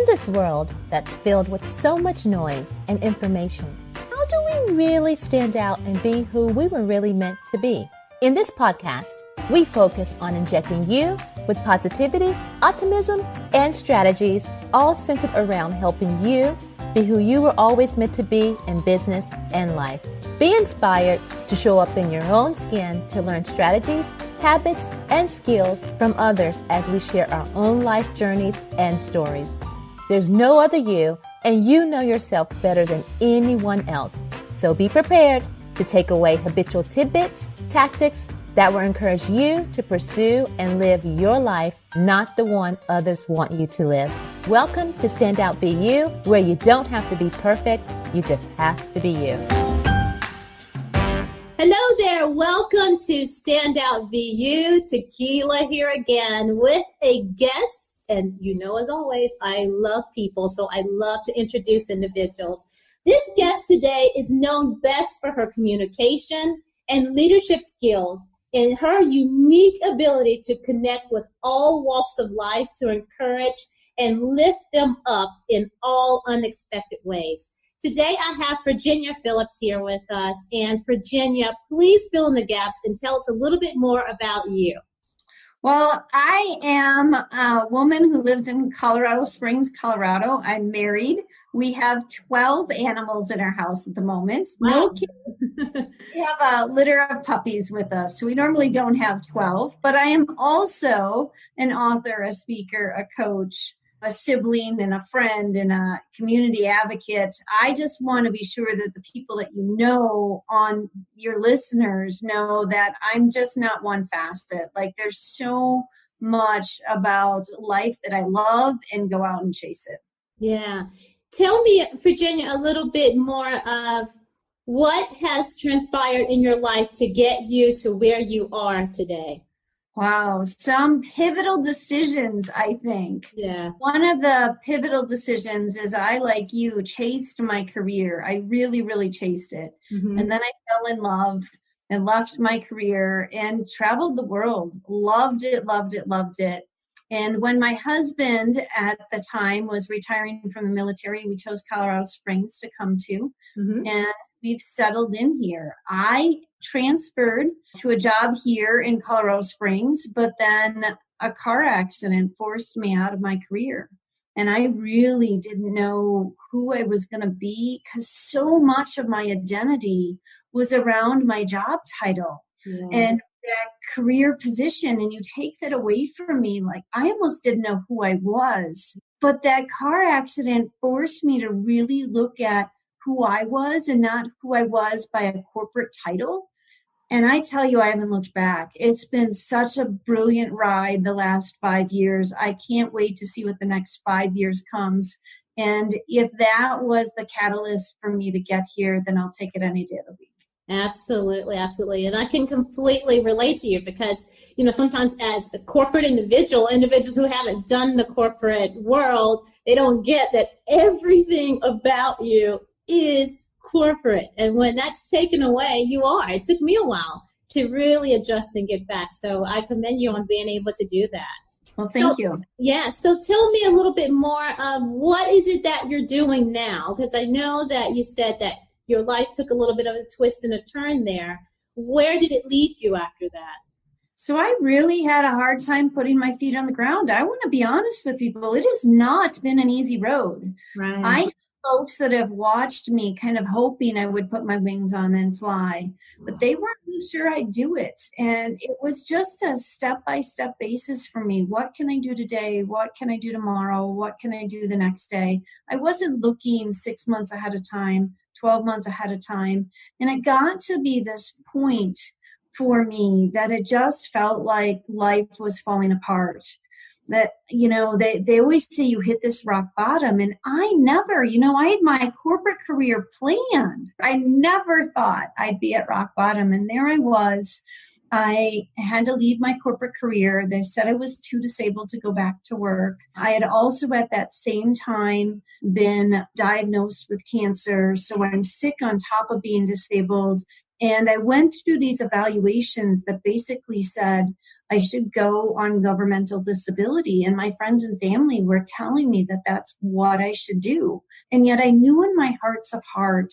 this world that's filled with so much noise and information, how do we really stand out and be who we were really meant to be? In this podcast, we focus on injecting you with positivity, optimism, and strategies, all centered around helping you be who you were always meant to be in business and life. Be inspired to show up in your own skin to learn strategies, habits, and skills from others as we share our own life journeys and stories. There's no other you, and you know yourself better than anyone else. So be prepared to take away habitual tidbits, tactics that will encourage you to pursue and live your life, not the one others want you to live. Welcome to Stand Out Be You, where you don't have to be perfect, you just have to be you. Hello there. Welcome to Stand Out Be You. Tequila here again with a guest. And you know, as always, I love people, so I love to introduce individuals. This guest today is known best for her communication and leadership skills and her unique ability to connect with all walks of life to encourage and lift them up in all unexpected ways. Today, I have Virginia Phillips here with us. And Virginia, please fill in the gaps and tell us a little bit more about you. Well, I am a woman who lives in Colorado Springs, Colorado. I'm married. We have 12 animals in our house at the moment. Wow. No kidding. We have a litter of puppies with us. So we normally don't have 12, but I am also an author, a speaker, a coach, a sibling, and a friend, and a community advocate. I just want to be sure that the people that you know, on your listeners, know that I'm just not one facet. Like, there's so much about life that I love and go out and chase it. Yeah. Tell me, Virginia, a little bit more of what has transpired in your life to get you to where you are today. Wow, some pivotal decisions, I think. Yeah. One of the pivotal decisions is I, like you, chased my career. I really, really chased it. Mm-hmm. And then I fell in love and left my career and traveled the world. Loved it, loved it, loved it. And when my husband at the time was retiring from the military, we chose Colorado Springs to come to. Mm-hmm. And we've settled in here. I transferred to a job here in Colorado Springs, but then a car accident forced me out of my career. And I really didn't know who I was going to be because so much of my identity was around my job title. Yeah. And that career position, and you take that away from me, like I almost didn't know who I was. But that car accident forced me to really look at who I was and not who I was by a corporate title. And I tell you, I haven't looked back. It's been such a brilliant ride the last 5 years. I can't wait to see what the next 5 years comes. And if that was the catalyst for me to get here, then I'll take it any day of the week. Absolutely, absolutely. And I can completely relate to you because, you know, sometimes as the corporate individuals who haven't done the corporate world, they don't get that everything about you is corporate. And when that's taken away, you are. It took me a while to really adjust and get back. So I commend you on being able to do that. Well, thank you. Yeah. So tell me a little bit more of what is it that you're doing now? Because I know that you said that your life took a little bit of a twist and a turn there. Where did it lead you after that? So I really had a hard time putting my feet on the ground. I want to be honest with people. It has not been an easy road. Right. I have folks that have watched me kind of hoping I would put my wings on and fly, but they weren't really sure I'd do it. And it was just a step-by-step basis for me. What can I do today? What can I do tomorrow? What can I do the next day? I wasn't looking 6 months ahead of time, 12 months ahead of time. And it got to be this point for me that it just felt like life was falling apart. That, you know, they always say you hit this rock bottom. And I never, I had my corporate career planned. I never thought I'd be at rock bottom. And there I was. I had to leave my corporate career. They said I was too disabled to go back to work. I had also at that same time been diagnosed with cancer. So I'm sick on top of being disabled. And I went through these evaluations that basically said, I should go on governmental disability. And my friends and family were telling me that that's what I should do. And yet I knew in my hearts of heart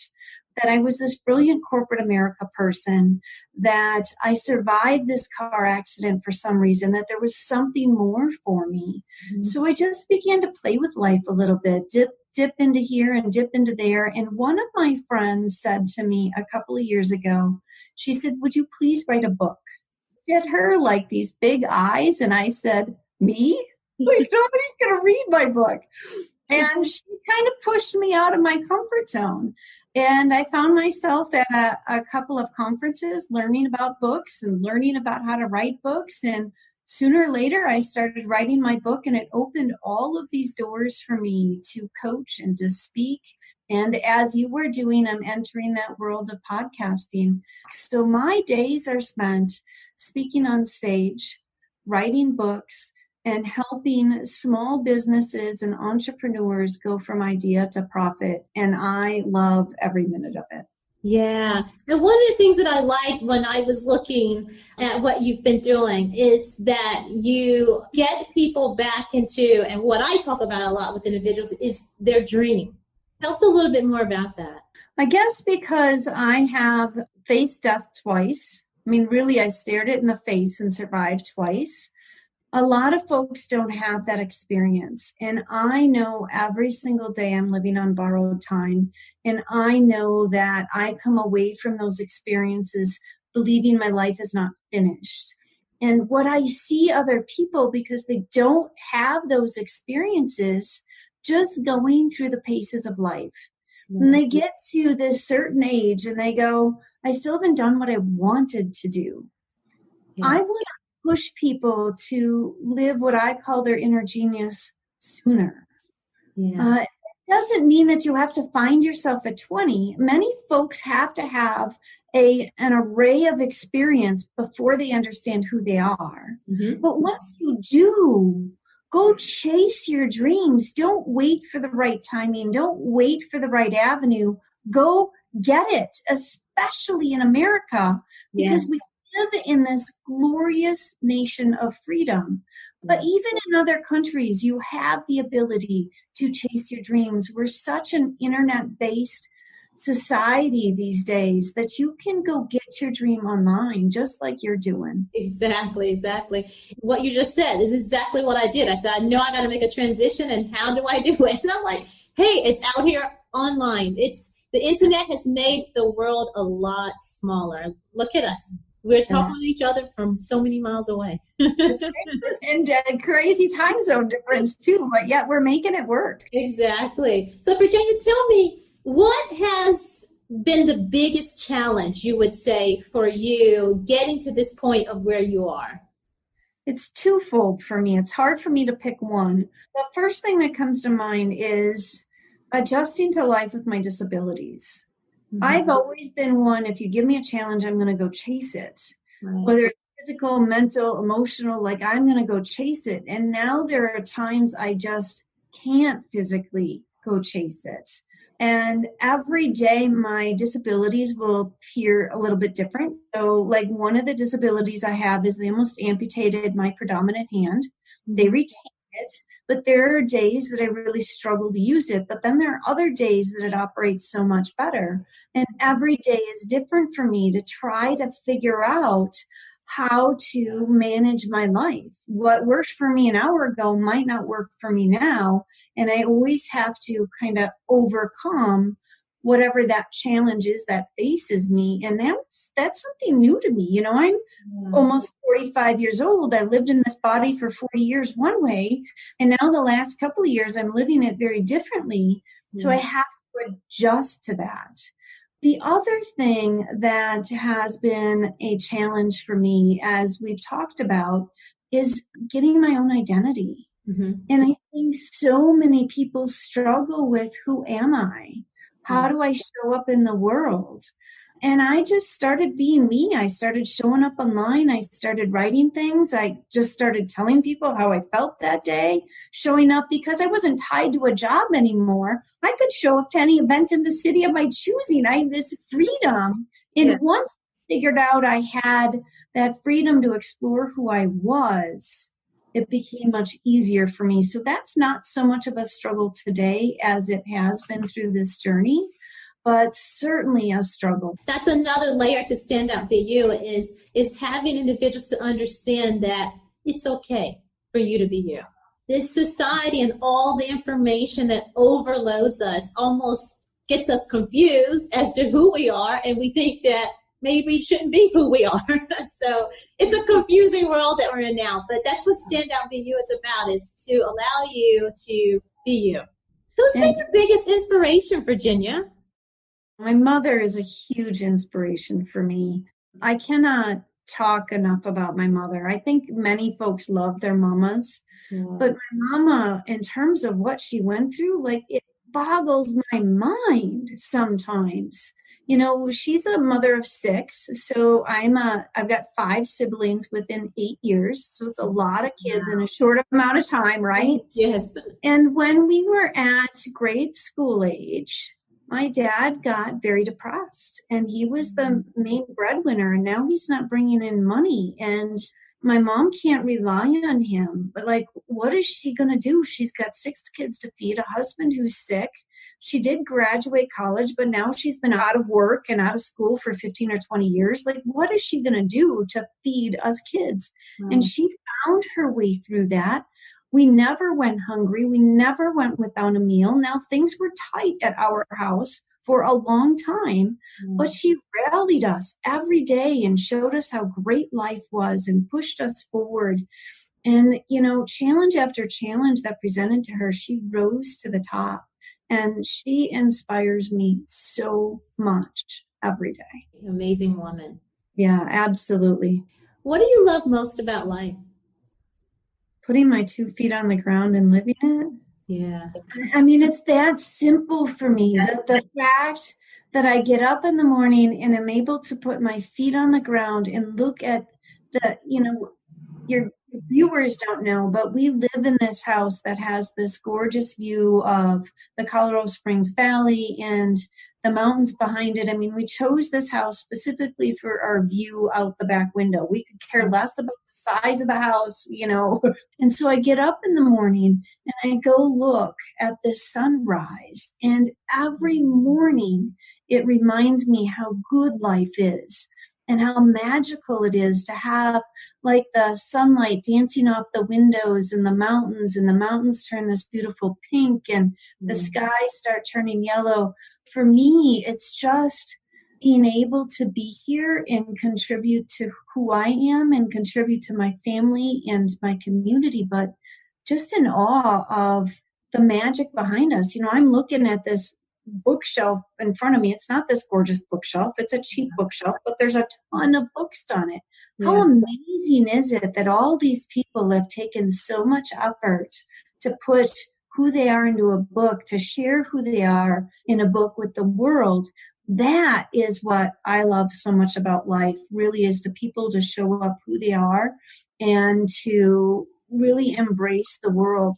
that I was this brilliant corporate America person, that I survived this car accident for some reason, that there was something more for me. Mm-hmm. So I just began to play with life a little bit, dip into here and dip into there. And one of my friends said to me a couple of years ago, she said, would you please write a book? At her like these big eyes. And I said, me? Like, nobody's going to read my book. And she kind of pushed me out of my comfort zone. And I found myself at a couple of conferences learning about books and learning about how to write books. And sooner or later, I started writing my book, and it opened all of these doors for me to coach and to speak. And as you were doing, I'm entering that world of podcasting. So my days are spent speaking on stage, writing books, and helping small businesses and entrepreneurs go from idea to profit. And I love every minute of it. Yeah. And one of the things that I liked when I was looking at what you've been doing is that you get people back into, and what I talk about a lot with individuals is their dream. Tell us a little bit more about that. I guess because I have faced death twice. I mean, really, I stared it in the face and survived twice. A lot of folks don't have that experience. And I know every single day I'm living on borrowed time. And I know that I come away from those experiences believing my life is not finished. And what I see other people, because they don't have those experiences, just going through the paces of life. Mm-hmm. And they get to this certain age and they go, I still haven't done what I wanted to do. Yeah. I want to push people to live what I call their inner genius sooner. Yeah. It doesn't mean that you have to find yourself at 20. Many folks have to have an array of experience before they understand who they are. Mm-hmm. But once you do, go chase your dreams. Don't wait for the right timing. Don't wait for the right avenue. Go get it, especially in America, because we live in this glorious nation of freedom. But even in other countries, you have the ability to chase your dreams. We're such an internet-based society these days that you can go get your dream online, just like you're doing. Exactly. What you just said is exactly what I did. I said, I know I got to make a transition, and how do I do it? And I'm like, hey, it's out here online. The internet has made the world a lot smaller. Look at us. We're talking to each other from so many miles away. And a crazy time zone difference too, but yet we're making it work. Exactly. So Virginia, tell me, what has been the biggest challenge, you would say, for you getting to this point of where you are? It's twofold for me. It's hard for me to pick one. The first thing that comes to mind is adjusting to life with my disabilities. Mm-hmm. I've always been one, if you give me a challenge, I'm going to go chase it. Right. Whether it's physical, mental, emotional, like I'm going to go chase it. And now there are times I just can't physically go chase it. And every day my disabilities will appear a little bit different. So like one of the disabilities I have is they almost amputated my predominant hand. They retained it, but there are days that I really struggle to use it. But then there are other days that it operates so much better. And every day is different for me to try to figure out how to manage my life. What worked for me an hour ago might not work for me now. And I always have to kind of overcome whatever that challenge is that faces me. And that's something new to me. You know, I'm almost 45 years old. I lived in this body for 40 years one way. And now the last couple of years, I'm living it very differently. So I have to adjust to that. The other thing that has been a challenge for me, as we've talked about, is getting my own identity. Mm-hmm. And I think so many people struggle with, who am I? How do I show up in the world? And I just started being me. I started showing up online. I started writing things. I just started telling people how I felt that day, showing up because I wasn't tied to a job anymore. I could show up to any event in the city of my choosing. I had this freedom. And once figured out I had that freedom to explore who I was, it became much easier for me. So that's not so much of a struggle today as it has been through this journey, but certainly a struggle. That's another layer to stand out be you is having individuals to understand that it's okay for you to be you. This society and all the information that overloads us almost gets us confused as to who we are, and we think that maybe we shouldn't be who we are. So it's a confusing world that we're in now, but that's what Stand Out Be You is about, is to allow you to be you. Who's been your biggest inspiration, Virginia? My mother is a huge inspiration for me. I cannot talk enough about my mother. I think many folks love their mamas, but my mama, in terms of what she went through, like, it boggles my mind sometimes. You know, she's a mother of 6, so I've got 5 siblings within 8 years, so it's a lot of kids in a short amount of time, right? Yes. And when we were at grade school age, my dad got very depressed, and he was the main breadwinner, and now he's not bringing in money, and my mom can't rely on him. But like, what is she going to do? She's got 6 kids to feed, a husband who's sick. She did graduate college, but now she's been out of work and out of school for 15 or 20 years. Like, what is she going to do to feed us kids? And she found her way through that. We never went hungry. We never went without a meal. Now, things were tight at our house for a long time, but she rallied us every day and showed us how great life was and pushed us forward. And, you know, challenge after challenge that presented to her, she rose to the top. And she inspires me so much every day. Amazing woman. Yeah, absolutely. What do you love most about life? Putting my 2 feet on the ground and living it. Yeah. I mean, it's that simple for me. The fact that I get up in the morning and I'm able to put my feet on the ground and look at the, you know, your viewers don't know, but we live in this house that has this gorgeous view of the Colorado Springs Valley and the mountains behind it. I mean, we chose this house specifically for our view out the back window. We could care less about the size of the house, you know. And so I get up in the morning and I go look at this sunrise. And every morning it reminds me how good life is and how magical it is to have like the sunlight dancing off the windows and the mountains turn this beautiful pink and the skies start turning yellow. For me, it's just being able to be here and contribute to who I am and contribute to my family and my community, but just in awe of the magic behind us. You know, I'm looking at this bookshelf in front of me. It's not this gorgeous bookshelf. It's a cheap bookshelf, but there's a ton of books on it. Yeah. How amazing is it that all these people have taken so much effort to put who they are into a book, to share who they are in a book with the world? That is what I love so much about life, really, is the people to show up who they are and to really embrace the world.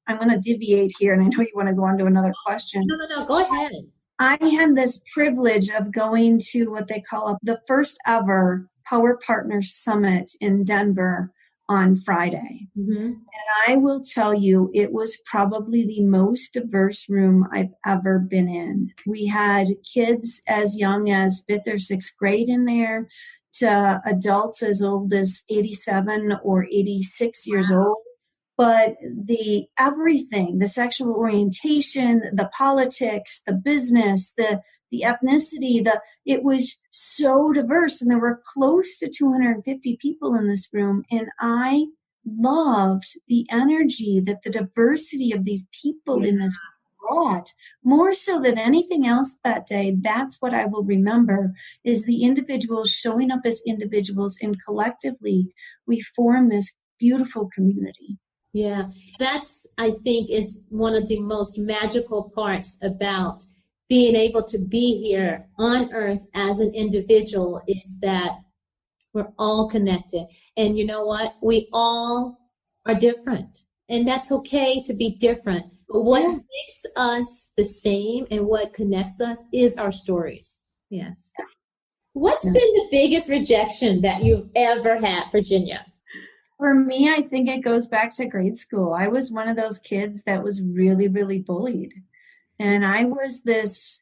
I'm going to deviate here, and I know you want to go on to another question. No, go ahead. I had this privilege of going to what they call the first ever Power Partners Summit in Denver on Friday. Mm-hmm. And I will tell you, it was probably the most diverse room I've ever been in. We had kids as young as 5th or 6th grade in there, to adults as old as 87 or 86 years old. But the everything, the sexual orientation, the politics, the business, the ethnicity, it was so diverse. And there were close to 250 people in this room. And I loved the energy that the diversity of these people in this brought. More so than anything else that day, that's what I will remember, is the individuals showing up as individuals, and collectively we form this beautiful community. Yeah, that's, I think, is one of the most magical parts about being able to be here on earth as an individual, is that we're all connected. And you know what? We all are different. And that's okay to be different. But what makes us the same and what connects us is our stories. Yes. What's been the biggest rejection that you've ever had, Virginia? For me, I think it goes back to grade school. I was one of those kids that was really, really bullied. And I was this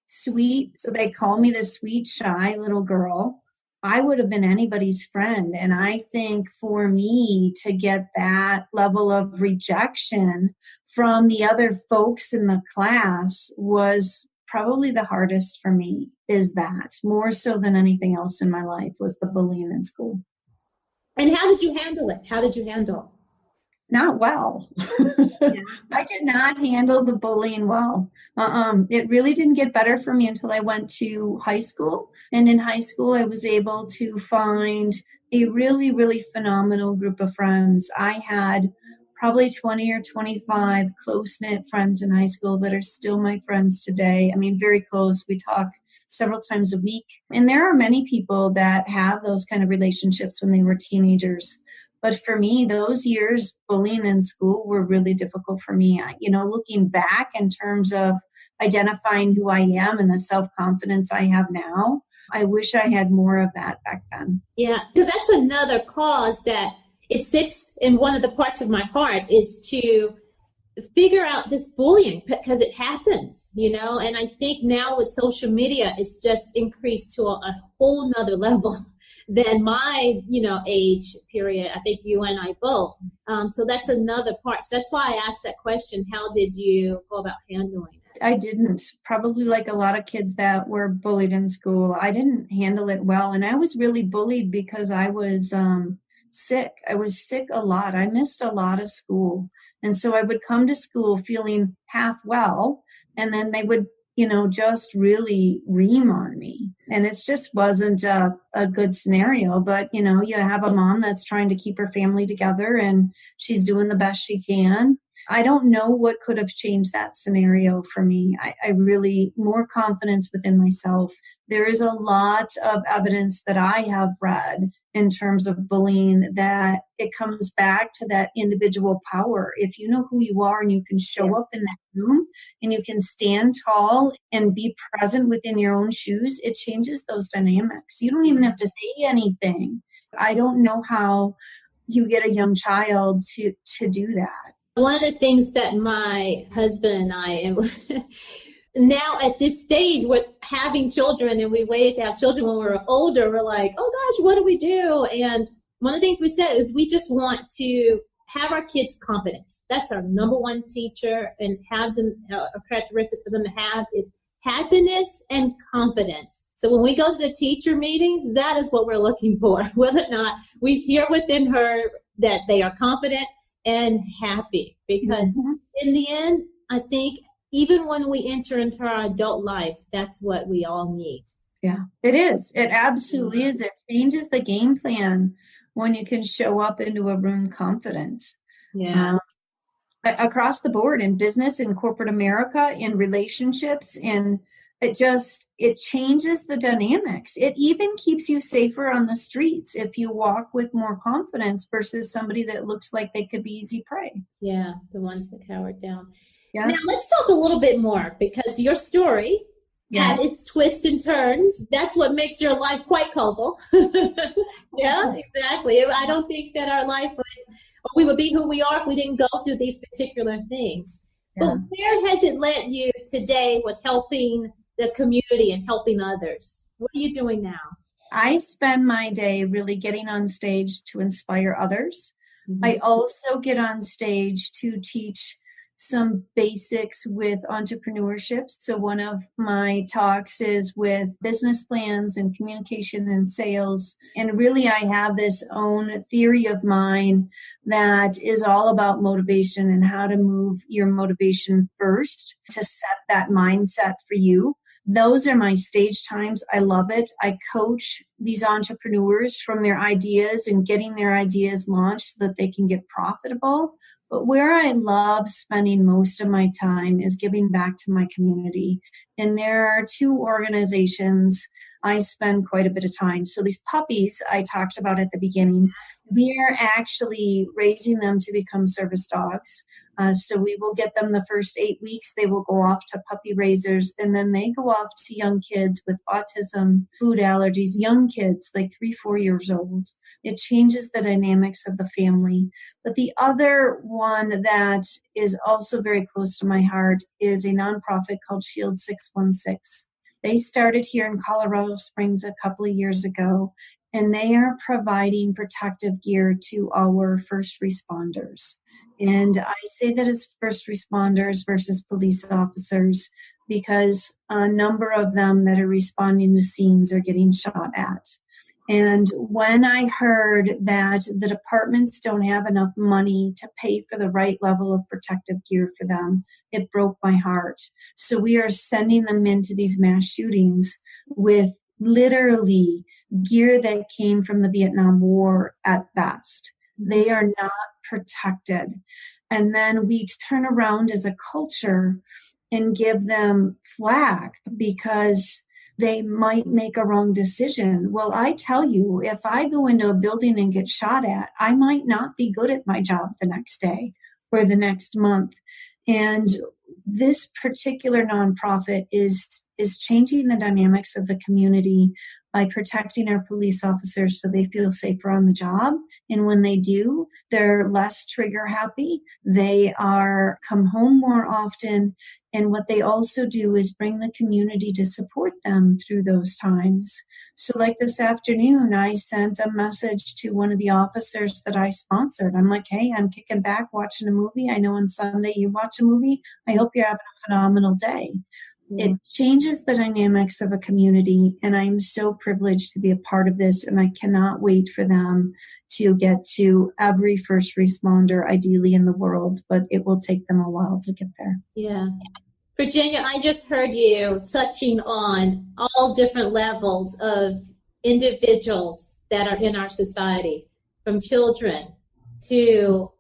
sweet, so they call me the sweet, shy little girl. I would have been anybody's friend. And I think for me to get that level of rejection from the other folks in the class was probably the hardest for me, is that more so than anything else in my life was the bullying in school. And how did you handle it? How did you handle? Not well. Yeah. I did not handle the bullying well. It really didn't get better for me until I went to high school. And in high school, I was able to find a really, really phenomenal group of friends. I had probably 20 or 25 close-knit friends in high school that are still my friends today. I mean, very close. We talk several times a week. And there are many people that have those kind of relationships when they were teenagers. But for me, those years, bullying in school were really difficult for me. Looking back in terms of identifying who I am and the self-confidence I have now, I wish I had more of that back then. Yeah, because that's another cause that it sits in one of the parts of my heart is to figure out this bullying because it happens, and I think now with social media, it's just increased to a whole nother level than my, age period. I think you and I both. So that's another part. So that's why I asked that question. How did you go about handling it? I didn't. Probably like a lot of kids that were bullied in school, I didn't handle it well. And I was really bullied because I was sick. I was sick a lot. I missed a lot of school. And so I would come to school feeling half well, and then they would just really ream on me. And it just wasn't a good scenario. But, you have a mom that's trying to keep her family together and she's doing the best she can. I don't know what could have changed that scenario for me. I really, more confidence within myself. There is a lot of evidence that I have read in terms of bullying that it comes back to that individual power. If you know who you are and you can show up in that room and you can stand tall and be present within your own shoes, it changes those dynamics. You don't even have to say anything. I don't know how you get a young child to do that. One of the things that my husband and I, now at this stage, we're having children and we waited to have children when we were older. We're like, oh gosh, what do we do? And one of the things we said is we just want to have our kids' confidence. That's our number one teacher, and have them, a characteristic for them to have is happiness and confidence. So when we go to the teacher meetings, that is what we're looking for, whether or not we hear within her that they are confident and happy, because in the end, I think even when we enter into our adult life, that's what we all need. Yeah, it is. It absolutely is. It changes the game plan when you can show up into a room confident. Yeah. Across the board, in business, in corporate America, in relationships, it changes the dynamics. It even keeps you safer on the streets if you walk with more confidence versus somebody that looks like they could be easy prey. Yeah, the ones that cowered down. Yeah. Now let's talk a little bit more, because your story had its twists and turns. That's what makes your life quite colorful. Yeah, exactly. I don't think that our life we would be who we are if we didn't go through these particular things. Yeah. But where has it led you today with helping the community and helping others? What are you doing now? I spend my day really getting on stage to inspire others. I also get on stage to teach some basics with entrepreneurship. So one of my talks is with business plans and communication and sales. And really, I have this own theory of mine that is all about motivation and how to move your motivation first to set that mindset for you. Those are my stage times. I love it. I coach these entrepreneurs from their ideas and getting their ideas launched so that they can get profitable. But where I love spending most of my time is giving back to my community. And there are two organizations I spend quite a bit of time. So these puppies I talked about at the beginning, we are actually raising them to become service dogs. So we will get them the first 8 weeks. They will go off to puppy raisers, and then they go off to young kids with autism, food allergies, young kids like 3-4 years old. It changes the dynamics of the family. But the other one that is also very close to my heart is a nonprofit called Shield 616. They started here in Colorado Springs a couple of years ago, and they are providing protective gear to our first responders. And I say that as first responders versus police officers because a number of them that are responding to scenes are getting shot at. And when I heard that the departments don't have enough money to pay for the right level of protective gear for them, it broke my heart. So we are sending them into these mass shootings with literally gear that came from the Vietnam War at best. They are not protected. And then we turn around as a culture and give them flack because they might make a wrong decision. Well, I tell you, if I go into a building and get shot at, I might not be good at my job the next day or the next month. And this particular nonprofit is changing the dynamics of the community by protecting our police officers so they feel safer on the job. And when they do, they're less trigger happy. They are come home more often. And what they also do is bring the community to support them through those times. So like this afternoon, I sent a message to one of the officers that I sponsored. I'm like, hey, I'm kicking back watching a movie. I know on Sunday you watch a movie. I hope you're having a phenomenal day. It changes the dynamics of a community, and I'm so privileged to be a part of this, and I cannot wait for them to get to every first responder, ideally in the world, but it will take them a while to get there. Yeah. Virginia, I just heard you touching on all different levels of individuals that are in our society, from children to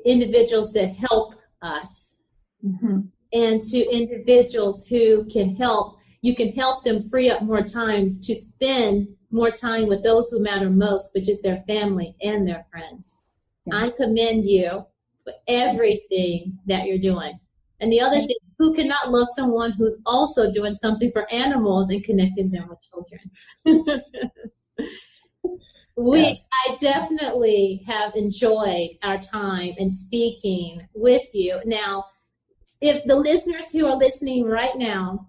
individuals that help us. Mm-hmm. And to individuals who can help, you can help them free up more time to spend more time with those who matter most, which is their family and their friends. Yeah. I commend you for everything that you're doing. And the other thing is, who cannot love someone who's also doing something for animals and connecting them with children? Yes. I definitely have enjoyed our time in speaking with you. Now, if the listeners who are listening right now,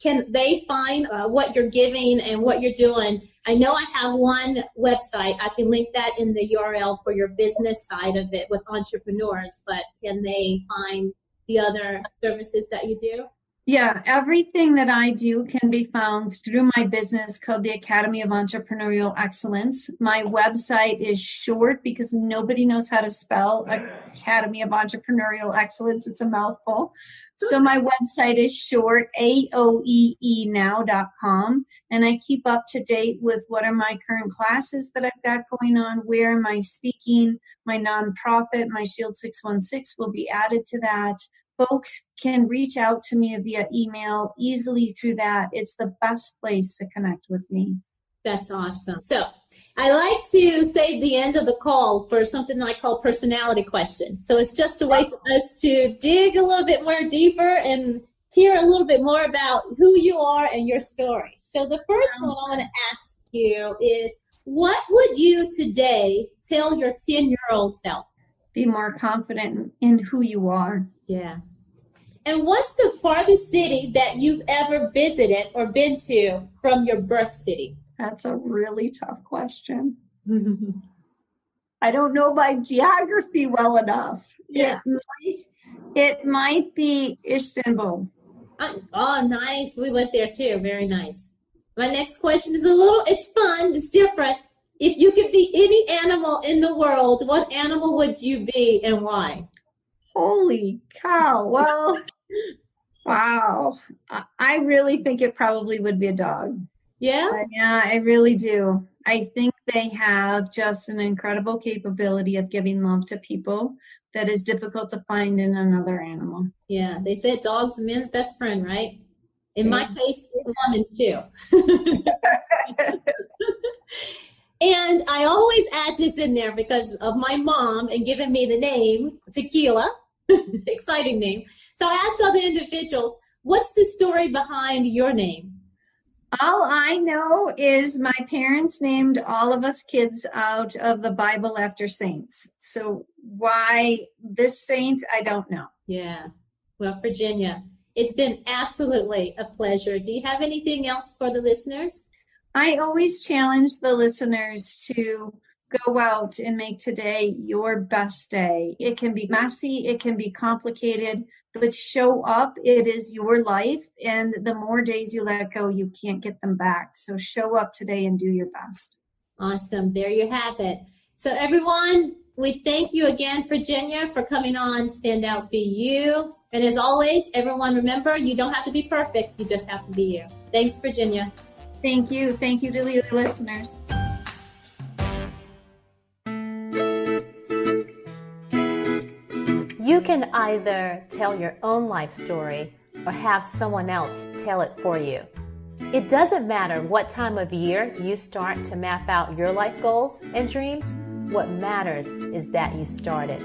can they find what you're giving and what you're doing? I know I have one website. I can link that in the URL for your business side of it with entrepreneurs, but can they find the other services that you do? Yeah, everything that I do can be found through my business called the Academy of Entrepreneurial Excellence. My website is short because nobody knows how to spell Academy of Entrepreneurial Excellence. It's a mouthful. So my website is short, aoeenow.com. And I keep up to date with what are my current classes that I've got going on, where am I speaking, my nonprofit, my Shield 616 will be added to that. Folks can reach out to me via email easily through that. It's the best place to connect with me. That's awesome. So I like to save the end of the call for something I call personality questions. So it's just a way for us to dig a little bit more deeper and hear a little bit more about who you are and your story. So the first one I want to ask you is, what would you today tell your 10-year-old self? Be more confident in who you are. Yeah. And what's the farthest city that you've ever visited or been to from your birth city? That's a really tough question. I don't know my geography well enough. Yeah. It might be Istanbul. Oh, nice. We went there too. Very nice. My next question is it's fun. It's different. If you could be any animal in the world, what animal would you be and why? Holy cow. Well, wow. I really think it probably would be a dog. Yeah? Yeah, I really do. I think they have just an incredible capability of giving love to people that is difficult to find in another animal. Yeah, they said dog's a man's best friend, right? In my case, woman's too. And I always add this in there because of my mom and giving me the name Tequila. Exciting name. So I asked all the individuals, what's the story behind your name? All I know is my parents named all of us kids out of the Bible after saints. So why this saint, I don't know. Yeah. Well, Virginia, it's been absolutely a pleasure. Do you have anything else for the listeners? I always challenge the listeners to go out and make today your best day. It can be messy, it can be complicated, but show up. It is your life. And the more days you let go, you can't get them back. So show up today and do your best. Awesome. There you have it. So everyone, we thank you again, Virginia, for coming on Stand Out Be You. And as always, everyone, remember, you don't have to be perfect. You just have to be you. Thanks, Virginia. Thank you. Thank you to the listeners. You can either tell your own life story or have someone else tell it for you. It doesn't matter what time of year you start to map out your life goals and dreams. What matters is that you started.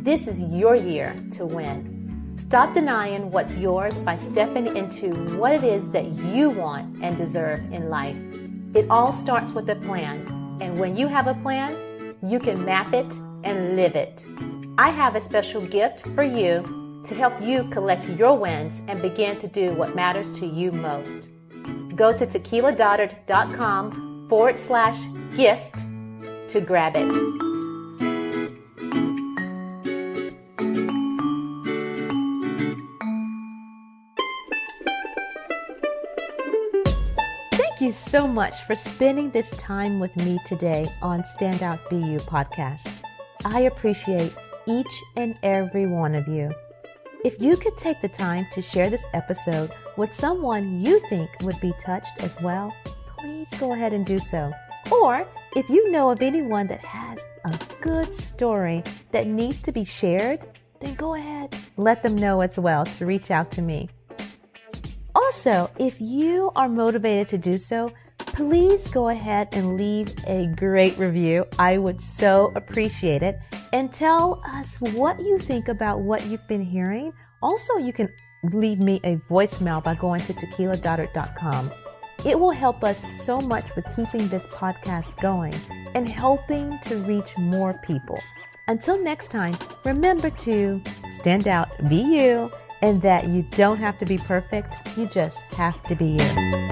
This is your year to win. Stop denying what's yours by stepping into what it is that you want and deserve in life. It all starts with a plan, and when you have a plan, you can map it and live it. I have a special gift for you to help you collect your wins and begin to do what matters to you most. Go to tequiladodard.com/gift to grab it. Thank you so much for spending this time with me today on Stand Out Be You podcast. I appreciate each and every one of you. If you could take the time to share this episode with someone you think would be touched as well, please go ahead and do so. Or if you know of anyone that has a good story that needs to be shared, then go ahead, let them know as well to reach out to me. Also, if you are motivated to do so, please go ahead and leave a great review. I would so appreciate it. And tell us what you think about what you've been hearing. Also, you can leave me a voicemail by going to tequiladodard.com. It will help us so much with keeping this podcast going and helping to reach more people. Until next time, remember to stand out, be you, and that you don't have to be perfect. You just have to be you.